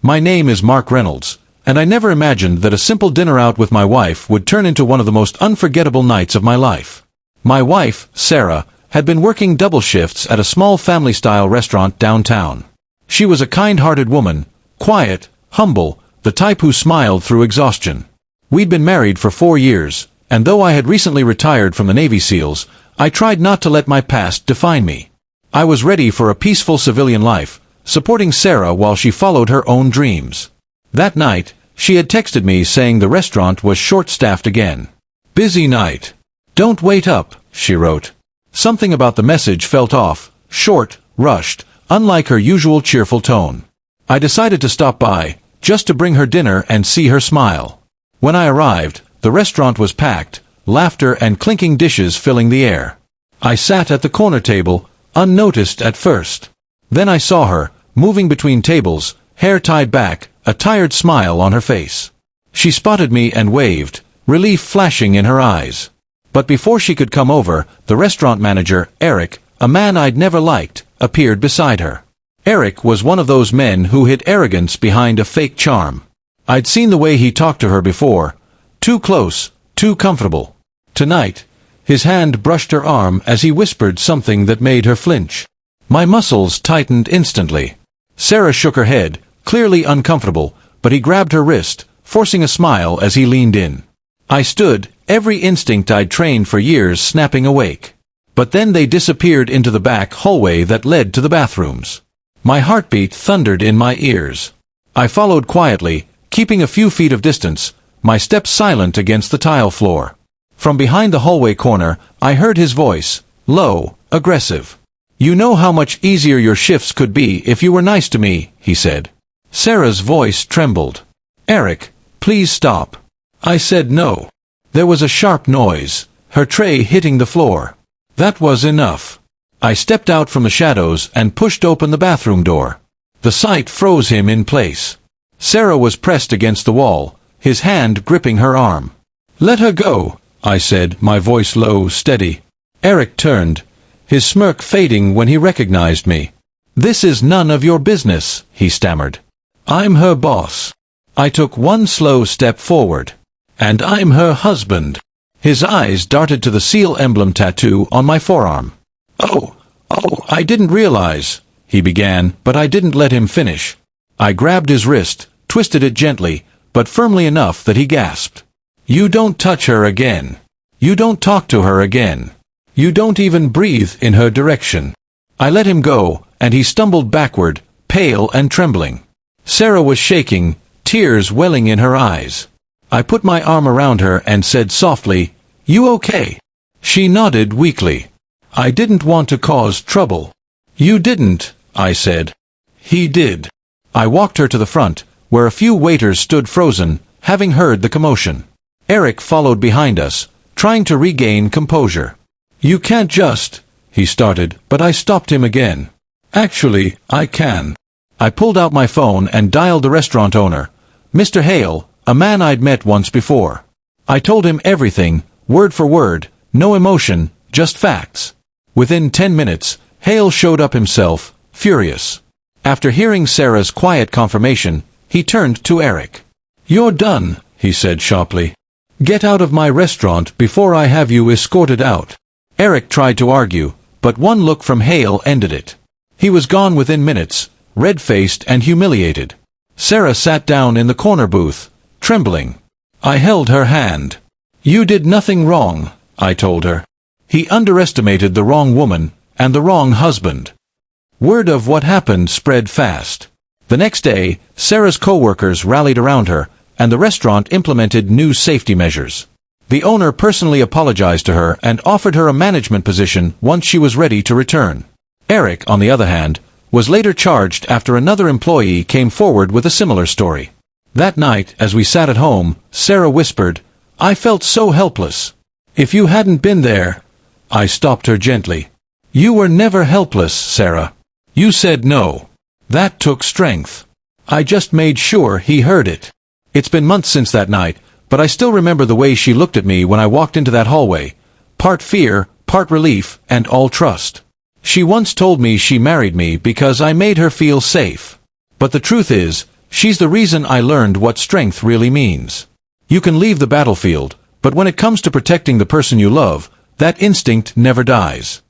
My name is Mark Reynolds, and I never imagined that a simple dinner out with my wife would turn into one of the most unforgettable nights of my life. My wife, Sarah, had been working double shifts at a small family-style restaurant downtown. She was a kind-hearted woman, quiet, humble, the type who smiled through exhaustion. We'd been married for 4 years, and though I had recently retired from the Navy SEALs, I tried not to let my past define me. I was ready for a peaceful civilian life, supporting Sarah while she followed her own dreams. That night, she had texted me saying the restaurant was short-staffed again. "Busy night. Don't wait up," she wrote. Something about the message felt off, short, rushed, unlike her usual cheerful tone. I decided to stop by, just to bring her dinner and see her smile. When I arrived, the restaurant was packed, laughter and clinking dishes filling the air. I sat at the corner table, unnoticed at first. Then I saw her, moving between tables, hair tied back, a tired smile on her face. She spotted me and waved, relief flashing in her eyes. But before she could come over, the restaurant manager, Eric, a man I'd never liked, appeared beside her. Eric was one of those men who hid arrogance behind a fake charm. I'd seen the way he talked to her before. Too close, too comfortable. Tonight, his hand brushed her arm as he whispered something that made her flinch. My muscles tightened instantly. Sarah shook her head, clearly uncomfortable, but he grabbed her wrist, forcing a smile as he leaned in. I stood, every instinct I'd trained for years snapping awake. But then they disappeared into the back hallway that led to the bathrooms. My heartbeat thundered in my ears. I followed quietly, keeping a few feet of distance, my steps silent against the tile floor. From behind the hallway corner, I heard his voice, low, aggressive. "You know how much easier your shifts could be if you were nice to me," he said. Sarah's voice trembled. "Eric, please stop." I said no. There was a sharp noise, her tray hitting the floor. That was enough. I stepped out from the shadows and pushed open the bathroom door. The sight froze him in place. Sarah was pressed against the wall, his hand gripping her arm. "Let her go," I said, my voice low, steady. Eric turned, his smirk fading when he recognized me. "This is none of your business," he stammered. "I'm her boss." I took one slow step forward. "And I'm her husband." His eyes darted to the SEAL emblem tattoo on my forearm. Oh, I didn't realize," he began, but I didn't let him finish. I grabbed his wrist, twisted it gently, but firmly enough that he gasped. "You don't touch her again. You don't talk to her again. You don't even breathe in her direction." I let him go, and he stumbled backward, pale and trembling. Sarah was shaking, tears welling in her eyes. I put my arm around her and said softly, "You okay?" She nodded weakly. "I didn't want to cause trouble." "You didn't," I said. "He did." I walked her to the front, where a few waiters stood frozen, having heard the commotion. Eric followed behind us, trying to regain composure. "You can't just," he started, but I stopped him again. "Actually, I can." I pulled out my phone and dialed the restaurant owner, Mr. Hale, a man I'd met once before. I told him everything, word for word, no emotion, just facts. Within 10 minutes, Hale showed up himself, furious. After hearing Sarah's quiet confirmation, he turned to Eric. "You're done," he said sharply. "Get out of my restaurant before I have you escorted out." Eric tried to argue, but one look from Hale ended it. He was gone within minutes, red-faced and humiliated. Sarah sat down in the corner booth, trembling. I held her hand. "You did nothing wrong," I told her. "He underestimated the wrong woman, and the wrong husband." Word of what happened spread fast. The next day, Sarah's co-workers rallied around her, and the restaurant implemented new safety measures. The owner personally apologized to her and offered her a management position once she was ready to return. Eric, on the other hand, was later charged after another employee came forward with a similar story. That night, as we sat at home, Sarah whispered, "I felt so helpless." "If you hadn't been there," I stopped her gently. "You were never helpless, Sarah. You said no. That took strength." I just made sure he heard it. It's been months since that night, but I still remember the way she looked at me when I walked into that hallway. Part fear, part relief, and all trust. She once told me she married me because I made her feel safe. But the truth is, She's the reason I learned what strength really means. You can leave the battlefield, but when it comes to protecting the person you love, that instinct never dies.